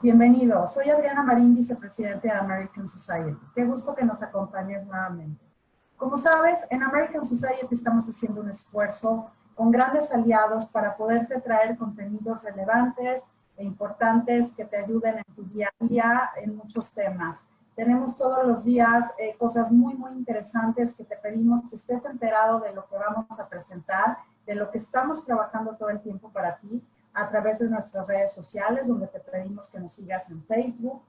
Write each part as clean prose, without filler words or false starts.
Bienvenido, soy Adriana Marín, vicepresidente de American Society. Qué gusto que nos acompañes nuevamente. Como sabes, en American Society estamos haciendo un esfuerzo con grandes aliados para poderte traer contenidos relevantes e importantes que te ayuden en tu día a día en muchos temas. Tenemos todos los días cosas muy interesantes que te pedimos que estés enterado de lo que vamos a presentar, de lo que estamos trabajando todo el tiempo para ti, a través de nuestras redes sociales, donde te pedimos que nos sigas en Facebook,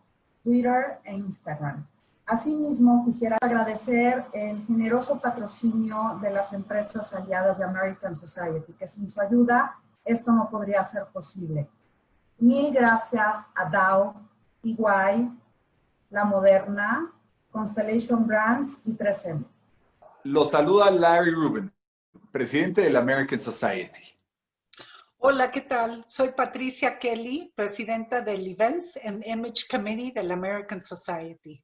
Twitter e Instagram. Asimismo, quisiera agradecer el generoso patrocinio de las empresas aliadas de American Society, que sin su ayuda esto no podría ser posible. Mil gracias a Dow, EY, La Moderna, Constellation Brands y 3M. Los saluda Larry Rubin, presidente de la American Society. Hola, ¿qué tal? Soy Patricia Kelly, presidenta del Events and Image Committee de la American Society.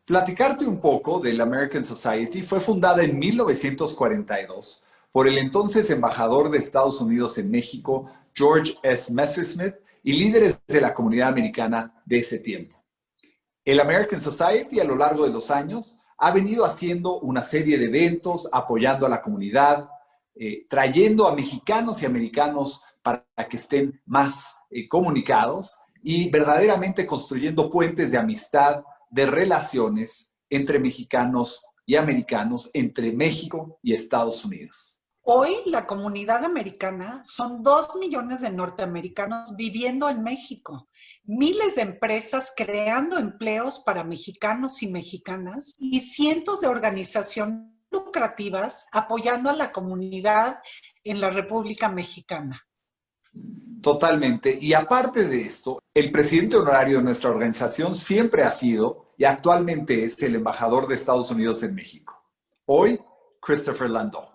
Platicarte un poco de la American Society fue fundada en 1942 por el entonces embajador de Estados Unidos en México, George S. Messersmith, y líderes de la comunidad americana de ese tiempo. El American Society, a lo largo de los años, ha venido haciendo una serie de eventos, apoyando a la comunidad, trayendo a mexicanos y americanos para que estén más comunicados y verdaderamente construyendo puentes de amistad, de relaciones entre mexicanos y americanos, entre México y Estados Unidos. Hoy la comunidad americana son 2 millones de norteamericanos viviendo en México, miles de empresas creando empleos para mexicanos y mexicanas y cientos de organizaciones lucrativas apoyando a la comunidad en la República Mexicana. Totalmente. Y aparte de esto, el presidente honorario de nuestra organización siempre ha sido y actualmente es el embajador de Estados Unidos en México. Hoy, Christopher Landau.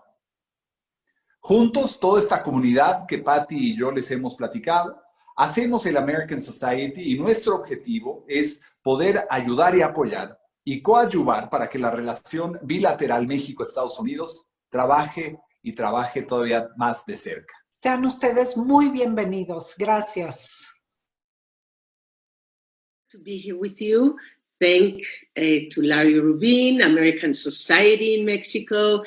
Juntos, toda esta comunidad que Patty y yo les hemos platicado, hacemos el American Society y nuestro objetivo es poder ayudar y apoyar y coadyuvar para que la relación bilateral México-Estados Unidos trabaje y trabaje todavía más de cerca. Sean ustedes muy bienvenidos. Gracias. To be here with you. Thank to Larry Rubin, American Society in Mexico.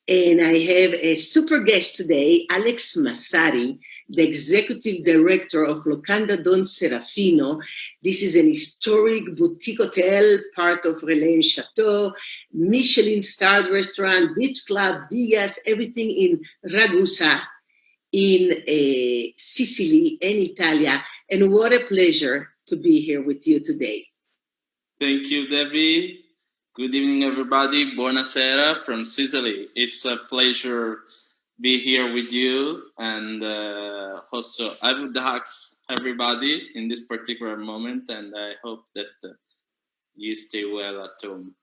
And I have a super guest today, Alex Massari, the Executive Director of LOCANDA Don Serafino. This is an historic boutique hotel, part of RELAIS Chateau, Michelin-starred restaurant, beach club, villas, everything in Ragusa, in Sicily and Italia. And what a pleasure to be here with you today. Thank you, Deby. Good evening, everybody. Buonasera from Sicily. It's a pleasure to be here with you. And also, I would ask everybody in this particular moment, and I hope that you stay well at home.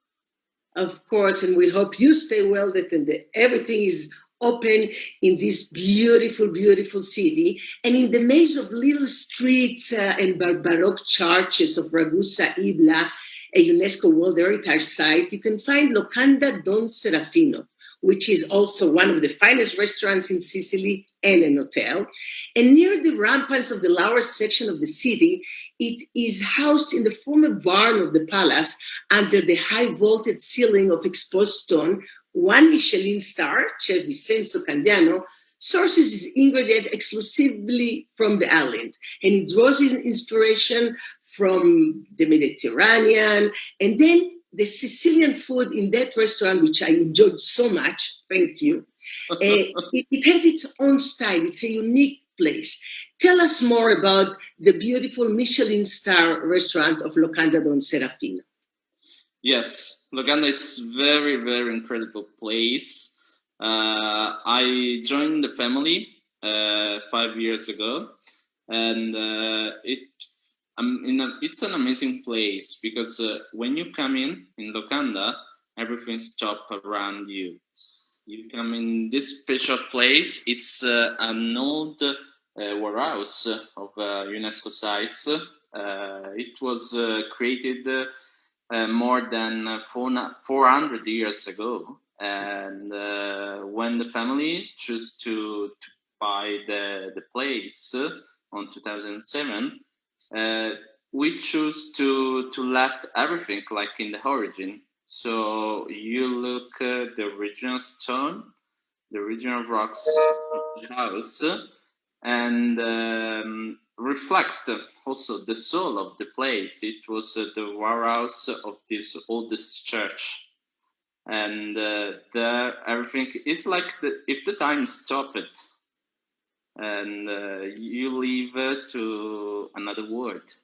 Of course, and we hope you stay well, that everything is open in this beautiful, beautiful city. And in the maze of little streets and Baroque churches of Ragusa Ibla, a UNESCO World Heritage Site, you can find Locanda Don Serafino, which is also one of the finest restaurants in Sicily and an hotel. And near the ramparts of the lower section of the city, it is housed in the former barn of the palace under the high vaulted ceiling of exposed stone. One Michelin star, Chef Vincenzo Candiano, sources his ingredient exclusively from the island, and it draws his inspiration from the Mediterranean, and then the Sicilian food in that restaurant, which I enjoyed so much, thank you. It has its own style, it's a unique place. Tell us more about the beautiful Michelin star restaurant of Locanda Don Serafino. Yes, Locanda, it's very, very incredible place. I joined the family 5 years ago, and it's an amazing place because when you come in Locanda, everything stops around you. You come in this special place. It's an old warehouse of UNESCO sites. It was created more than 400 years ago. And when the family chose to buy the place on 2007, we choose to left everything like in the origin. So you look at the original stone, the original rocks of the house, and reflect also the soul of the place. It was the warehouse of this oldest church, and there everything is like if the time stopped and you leave to another world.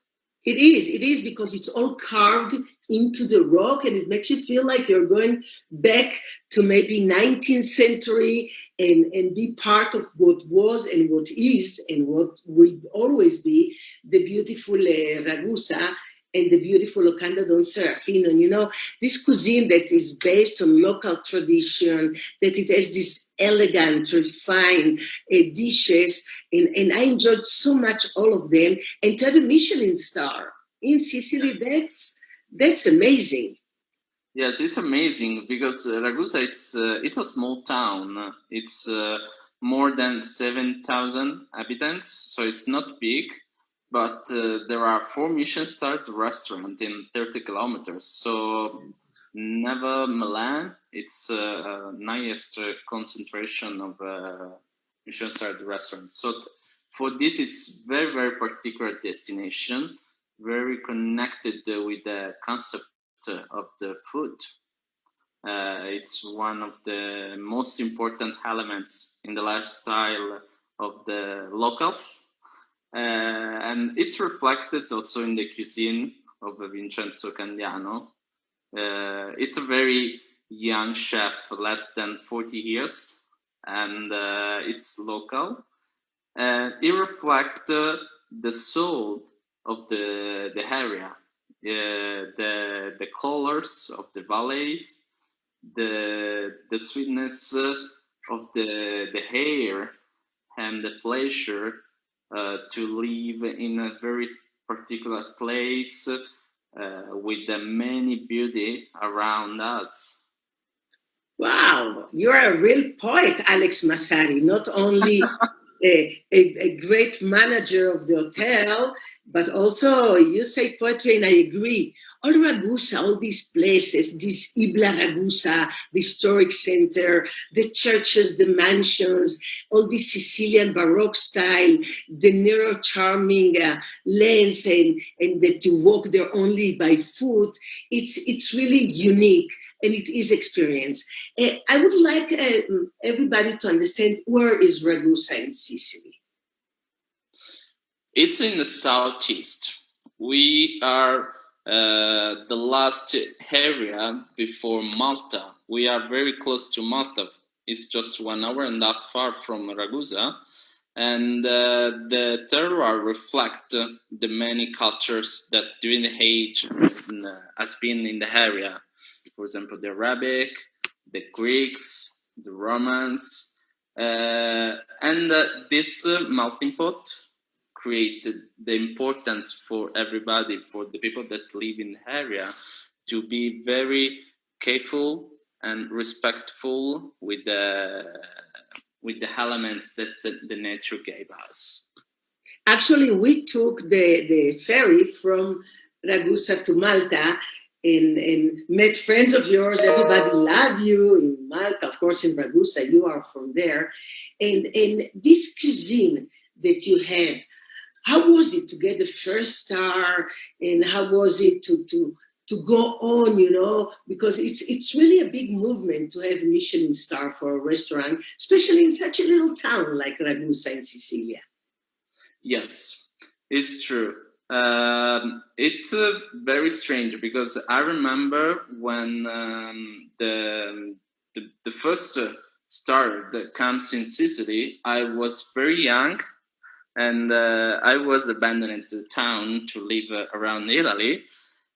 It is because it's all carved into the rock and it makes you feel like you're going back to maybe 19th century and be part of what was and what is and what will always be the beautiful Ragusa and the beautiful Locanda Don Serafino. And you know, this cuisine that is based on local tradition, that it has this elegant, refined dishes, and I enjoyed so much all of them. And to have a Michelin star in Sicily, that's amazing. Yes, it's amazing because Ragusa, it's a small town. It's more than 7,000 inhabitants, so it's not big. But there are 4 Michelin-starred restaurants in 30 kilometers. So never Milan, it's highest concentration of Michelin-starred restaurants. So for this, it's very, very particular destination, very connected with the concept of the food. It's one of the most important elements in the lifestyle of the locals. And it's reflected also in the cuisine of Vincenzo Candiano. It's a very young chef, less than 40 years, and it's local. It reflects the soul of the area, the colors of the valleys, the sweetness of the air, and the pleasure to live in a very particular place with the many beauty around us. Wow, you're a real poet, Alex Massari, not only a great manager of the hotel, but also you say poetry, and I agree. All Ragusa, all these places, this Ibla Ragusa, the historic center, the churches, the mansions, all this Sicilian Baroque style, the narrow, charming lanes, and that you walk there only by foot. It's really unique, and it is experience. I would like everybody to understand, where is Ragusa in Sicily? It's in the southeast. We are the last area before Malta. We are very close to Malta. It's just 1 hour and a half far from Ragusa. And the terroir reflect the many cultures that during the age has been in the area. For example, the Arabic, the Greeks, the Romans, and this melting pot created the importance for everybody, for the people that live in the area, to be very careful and respectful with the elements that the nature gave us. Actually, we took the ferry from Ragusa to Malta and met friends of yours. Everybody loved you in Malta, of course, in Ragusa. You are from there. And this cuisine that you had, how was it to get the first star, and how was it to go on, you know, because it's really a big movement to have a Michelin star for a restaurant, especially in such a little town like Ragusa in Sicilia. Yes, it's true. It's very strange because I remember when the first star that comes in Sicily, I was very young. And I was abandoned the town to live around Italy.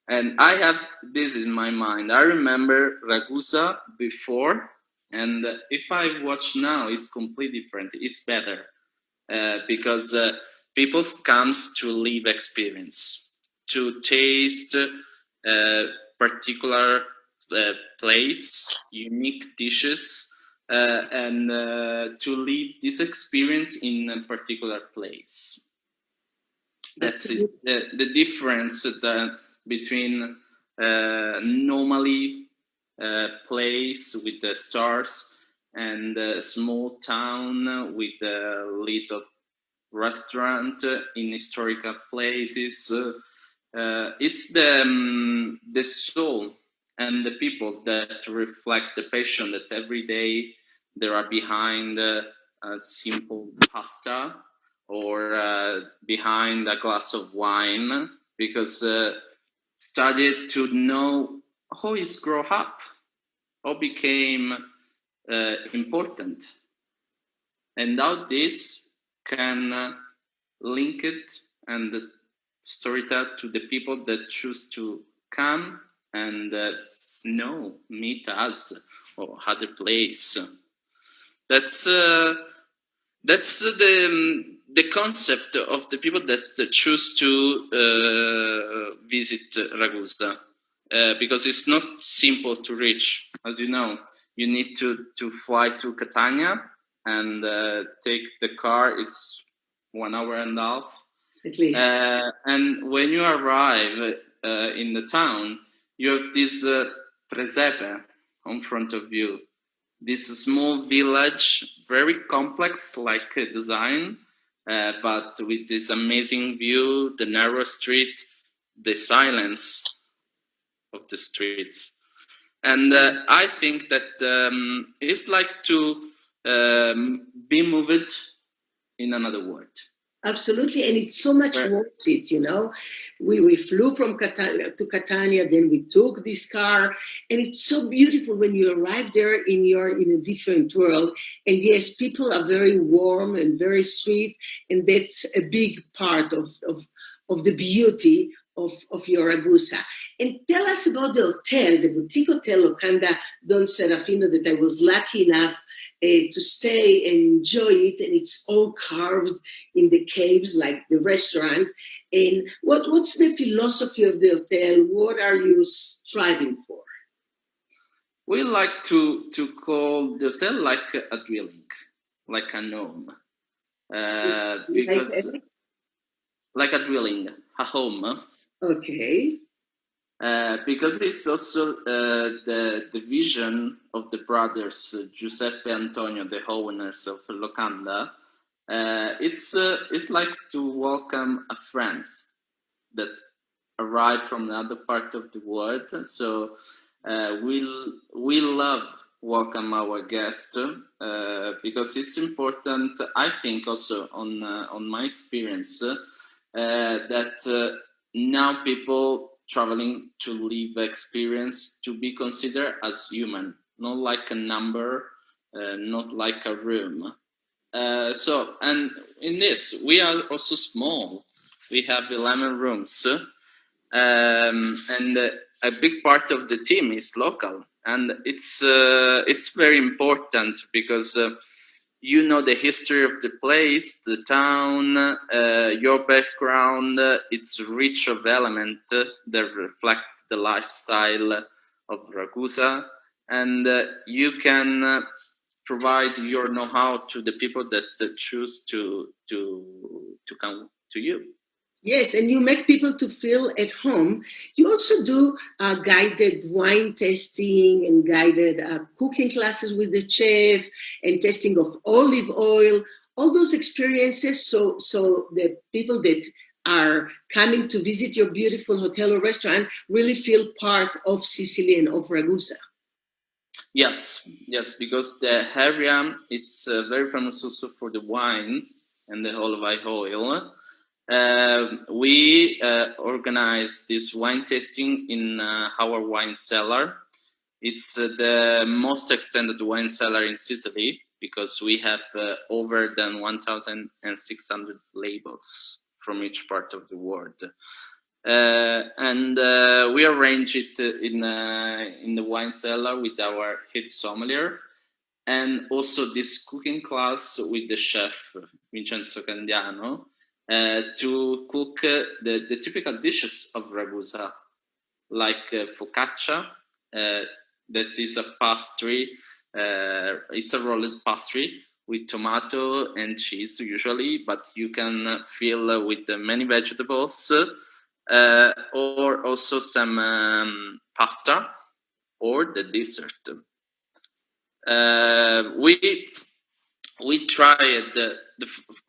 And I have this in my mind. I remember Ragusa before, and if I watch now, it's completely different. It's better because people comes to live experience, to taste particular plates, unique dishes, and to live this experience in a particular place. That's the difference between normally place with the stars and a small town with a little restaurant in historical places. It's the soul and the people that reflect the passion that every day there are behind a simple pasta or behind a glass of wine, because started to know how is grow up, how became important, and how this can link it and storytell to the people that choose to come and meet us or other place. That's the concept of the people that choose to visit Ragusa, because it's not simple to reach. As you know, you need to fly to Catania and take the car. It's 1 hour and a half. at least. And when you arrive in the town, you have this presepe in front of you. This small village, very complex like design, but with this amazing view, the narrow street, the silence of the streets. And I think that it's like to be moved in another world. Absolutely, and it's so much worth it, you know. We flew from Catania to Catania, then we took this car, and it's so beautiful when you arrive there you're in a different world. And yes, people are very warm and very sweet, and that's a big part of the beauty of your Ragusa. And tell us about the hotel, the boutique hotel Locanda Don Serafino, that I was lucky enough to stay and enjoy it, and it's all carved in the caves like the restaurant. And what's the philosophy of the hotel? What are you striving for? We like to call the hotel like a dwelling, like a home, because like a dwelling, a home. Okay. Because it's also the vision of the brothers Giuseppe and Antonio, the owners of Locanda. It's like to welcome a friend that arrived from another part of the world. So we love welcome our guests because it's important. I think also on my experience that now people traveling to live experience to be considered as human, not like a number, not like a room. So, and in this, we are also small. We have 11 rooms, and a big part of the team is local, and it's very important because you know the history of the place, the town, your background. It's rich of elements that reflect the lifestyle of Ragusa, and you can provide your know-how to the people that choose to come to you. Yes, and you make people to feel at home. You also do guided wine tasting and guided cooking classes with the chef and testing of olive oil, all those experiences. So the people that are coming to visit your beautiful hotel or restaurant really feel part of Sicily and of Ragusa. Yes, because the area, it's very famous also for the wines and the olive oil. We organize this wine tasting in our wine cellar. It's the most extended wine cellar in Sicily because we have over than 1,600 labels from each part of the world. And we arrange it in the wine cellar with our head sommelier, and also this cooking class with the chef Vincenzo Candiano to cook the typical dishes of Ragusa, like focaccia, that is a pastry. It's a rolled pastry with tomato and cheese usually, but you can fill with many vegetables, or also some pasta, or the dessert. We tried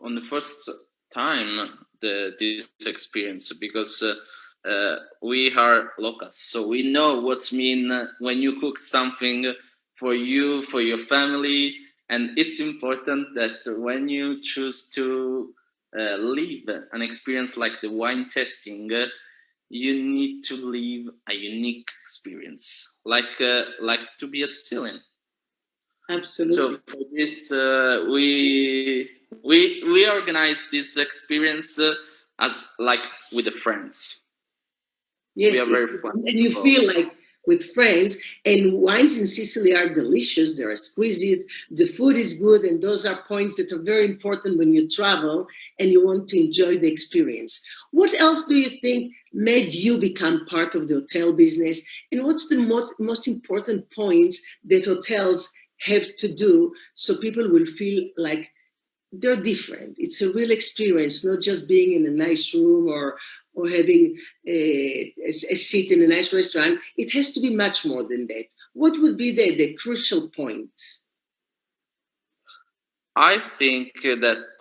on the first time this experience because we are locals, so we know what's mean when you cook something for you, for your family, and it's important that when you choose to live an experience like the wine tasting, you need to live a unique experience, like to be a Sicilian. Absolutely. So for this, we organize this experience as like with the friends. Yes, we are very fun, and you feel like with friends. And wines in Sicily are delicious. They're exquisite. The food is good, and those are points that are very important when you travel and you want to enjoy the experience. What else do you think made you become part of the hotel business? And what's the most important points that hotels have to do so people will feel like they're different? It's a real experience, not just being in a nice room or having a seat in a nice restaurant. It has to be much more than that. What would be the crucial points? I think that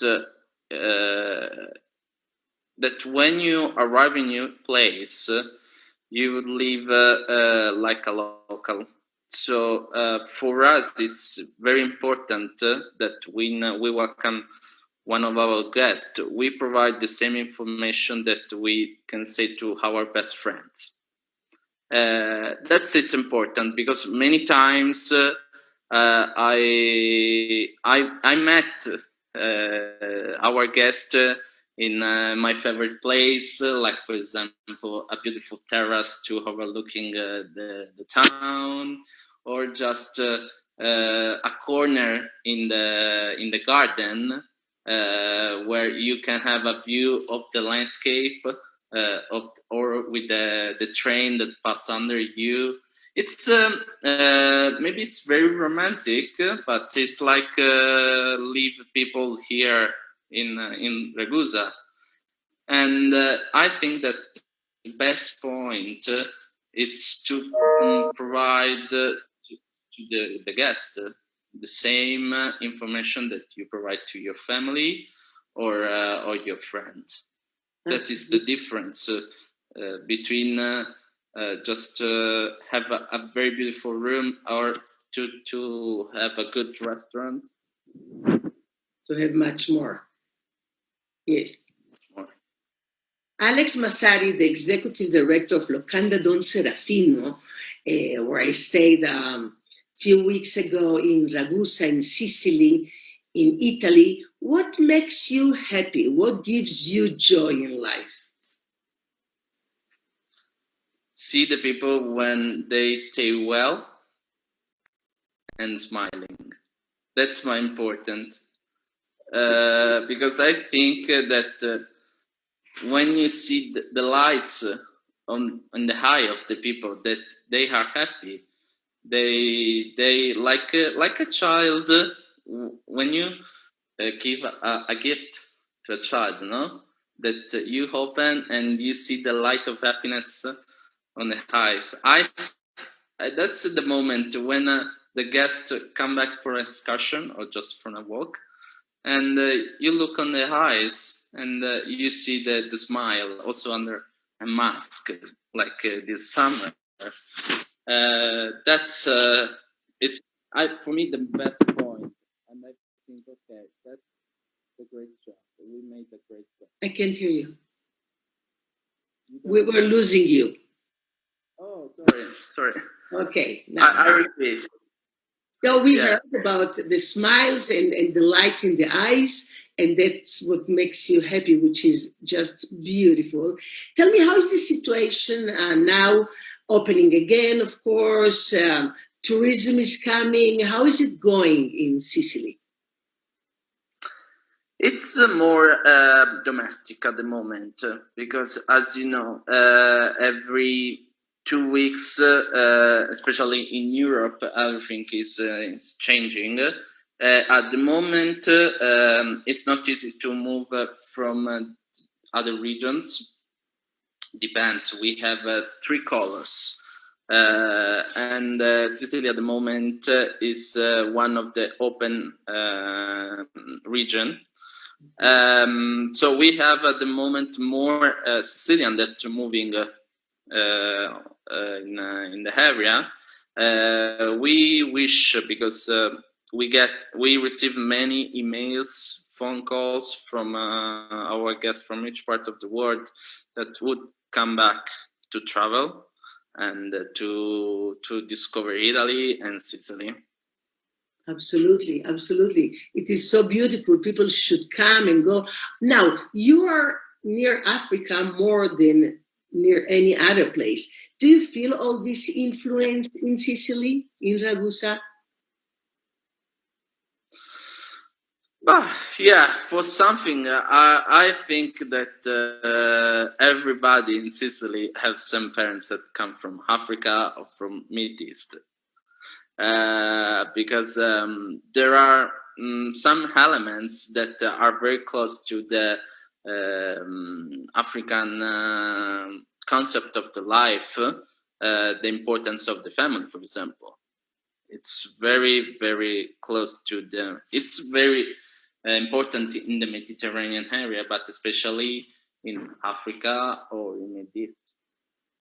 when you arrive in a new place, you would live like a local. So for us, it's very important that when we welcome one of our guests, we provide the same information that we can say to our best friends. It's important because many times I met our guest in my favorite place, like for example, a beautiful terrace to overlooking the town, or just a corner in the garden where you can have a view of the landscape, or with the train that passes under you. It's maybe it's very romantic, but it's like leave people here in Ragusa, and I think that the best point is to provide to the guest the same information that you provide to your family or your friend. That is the difference between just have a very beautiful room or to have a good restaurant. To have much more. Yes. More. Alex Massari, the executive director of Locanda Don Serafino, where I stayed a few weeks ago in Ragusa, in Sicily, in Italy. What makes you happy? What gives you joy in life? See the people when they stay well and smiling. That's my important. Because I think that when you see the lights on the eye of the people, that they are happy, they like a child when you give a gift to a child, that you open and you see the light of happiness on the eyes. That's the moment when the guests come back for an excursion or just for a walk, and you look on the eyes and you see the smile also under a mask, like this summer. That's it's for me the best point, and I think that's a great job. We made a great job. I can't hear you. We were losing you. Oh, sorry. Okay. Now I repeat. So we heard about the smiles and the light in the eyes, and that's what makes you happy, which is just beautiful. Tell me, how is the situation now? Opening again, of course. Tourism is coming. How is it going in Sicily? It's more domestic at the moment because, as you know, every 2 weeks, especially in Europe, everything is changing. At the moment, it's not easy to move from other regions. Depends. We have 3 colors. And Sicily at the moment is one of the open region. So we have at the moment more Sicilian that are moving in the area. We wish, because we receive many emails, phone calls from our guests from each part of the world that would come back to travel and to discover Italy and Sicily. Absolutely, absolutely. It is so beautiful. People should come and go. Now, you are near Africa more than near any other place. Do you feel all this influence in Sicily, in Ragusa? Yeah, for something, I think that everybody in Sicily have some parents that come from Africa or from Middle East. Because there are some elements that are very close to the African concept of the life, the importance of the family, for example. It's very, very close to the, it's very important in the Mediterranean area, but especially in Africa or in Middle East.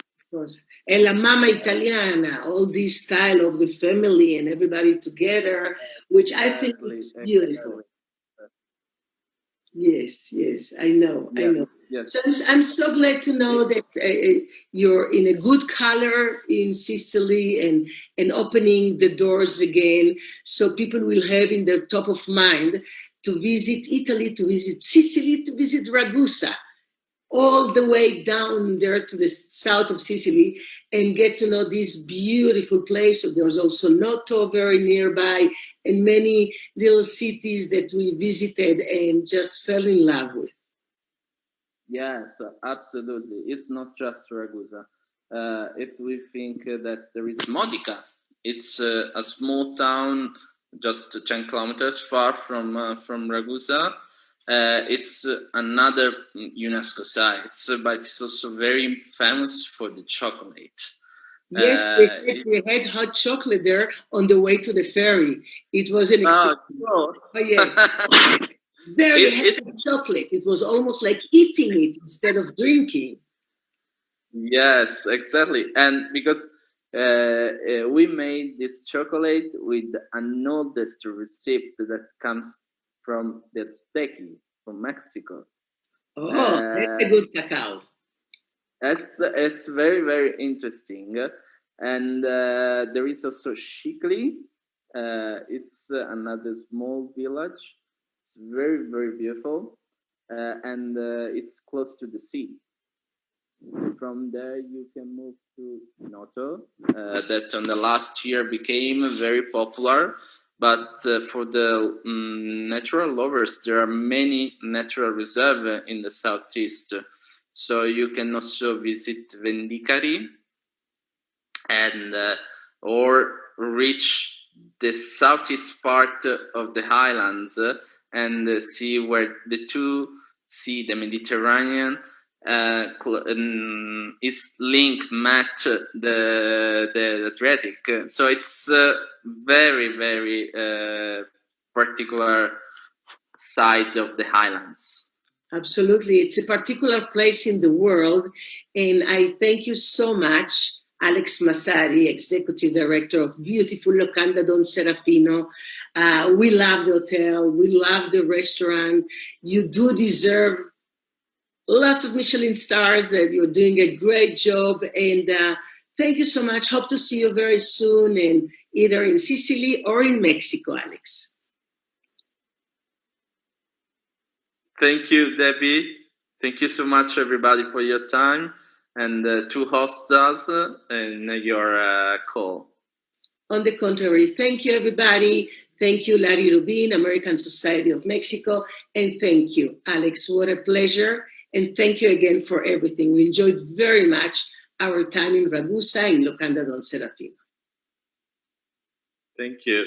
Of course. And la mama italiana, all this style of the family and everybody together, which I think is beautiful. Yes, yes, I know, yeah, I know. Yes. So I'm so glad to know that you're in a good color in Sicily and opening the doors again, so people will have in their top of mind to visit Italy, to visit Sicily, to visit Ragusa, all the way down there to the south of Sicily and get to know this beautiful place. So there's also Noto very nearby and many little cities that we visited and just fell in love with. Yes, absolutely. It's not just Ragusa. If we think that there is Modica, it's a small town just 10 kilometers far from Ragusa. It's another UNESCO site, but it's also very famous for the chocolate. Yes, we had hot chocolate there on the way to the ferry. It was an experience. Oh, yes. There they had chocolate. It was almost like eating it instead of drinking. Yes, exactly. And because we made this chocolate with an oldest recipe that comes from the Aztecs, from Mexico. Oh, that's a good cacao. It's very, very interesting. And there is also Sicily. It's another small village. It's very, very beautiful. And it's close to the sea. From there, you can move to Noto, that in the last year became very popular. But for the natural lovers, there are many natural reserves in the southeast. So you can also visit Vendicari and or reach the southeast part of the highlands and see where the two sea, the Mediterranean, is match the Adriatic. So it's very, very particular side of the highlands. Absolutely. It's a particular place in the world. And I thank you so much, Alex Massari, Executive Director of beautiful Locanda Don Serafino. We love the hotel. We love the restaurant. You do deserve lots of Michelin stars. That you're doing a great job. And thank you so much. Hope to see you very soon, and either in Sicily or in Mexico, Alex. Thank you, Debbie. Thank you so much, everybody, for your time and to host us in your call. On the contrary, thank you, everybody. Thank you, Larry Rubin, American Society of Mexico. And thank you, Alex. What a pleasure. And thank you again for everything. We enjoyed very much our time in Ragusa in Locanda Don Serafino. Thank you.